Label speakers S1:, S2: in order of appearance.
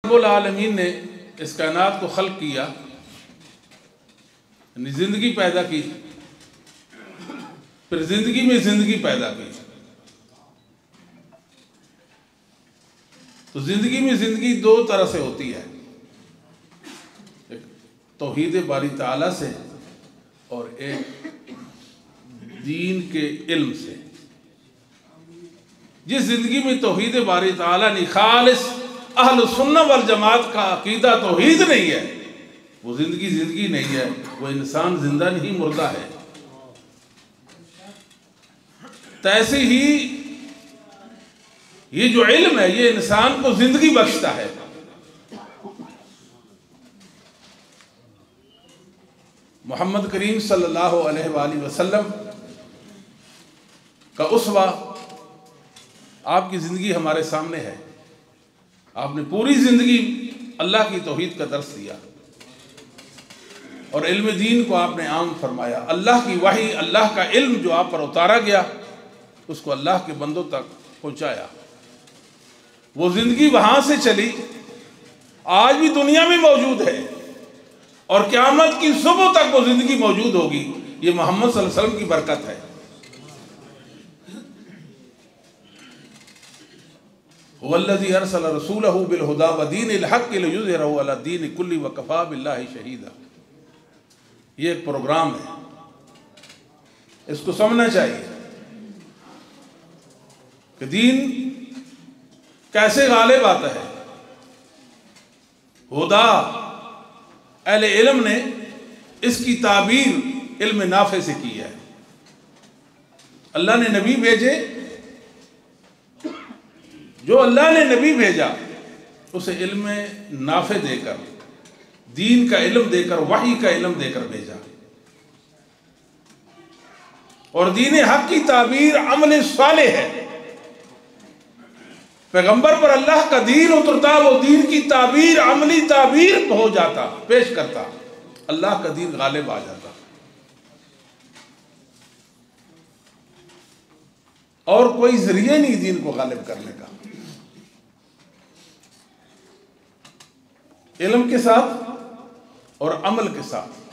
S1: रब्बुल आलमीन ने इस कायनात को खल्क किया, जिंदगी पैदा की, फिर जिंदगी में जिंदगी पैदा की। तो जिंदगी में जिंदगी दो तरह से होती है, एक तौहीद बारी ताला से और एक दीन के इल्म से। जिस जिंदगी में तौहीद बारी ताला नहीं, खालिस अहल सुन्नत वल जमात का अकीदा तौहीद नहीं है, वो जिंदगी जिंदगी नहीं है, वो इंसान जिंदा नहीं मुर्दा है। तैसे ही ये जो इल्म है ये इंसान को जिंदगी बख्शता है। मोहम्मद करीम सल्लल्लाहु अलैहि वसल्लम का उस्वा आपकी जिंदगी हमारे सामने है। आपने पूरी जिंदगी अल्लाह की तौहीद का दर्स दिया और इल्म दीन को आपने आम फरमाया। अल्लाह की वही, अल्लाह का इल्म जो आप पर उतारा गया उसको अल्लाह के बंदों तक पहुंचाया। वो जिंदगी वहां से चली, आज भी दुनिया में मौजूद है और क़यामत की सुबह तक वो जिंदगी मौजूद होगी। ये मोहम्मद सल्लल्लाहु अलैहि वसल्लम की बरकत है। वल्लज़ी अरसल रसूलहु बिल हुदा व दीनिल हक़्क़ लियुज़हिरहु अला दीनि कुल्ली व कफ़ा बिल्लाहि शहीदा। ये एक प्रोग्राम है, इसको समझना चाहिए कि दीन कैसे गालिब आता है। हुदा अहले इल्म ने इसकी ताबीर इल्म नाफे से की है। अल्लाह ने नबी भेजे, जो अल्लाह ने नबी भेजा उसे इल्म नाफे देकर, दीन का इल्म देकर, वही का इल्म देकर भेजा। और दीन हक की ताबीर अमल सालेह है। पैगंबर पर अल्लाह का दीन उतरता, वो दीन की ताबीर अमली ताबीर हो जाता, पेश करता, अल्लाह का दीन गालिब आ जाता। और कोई जरिए नहीं दीन को गालिब करने का। इल्म के साथ और अमल के साथ।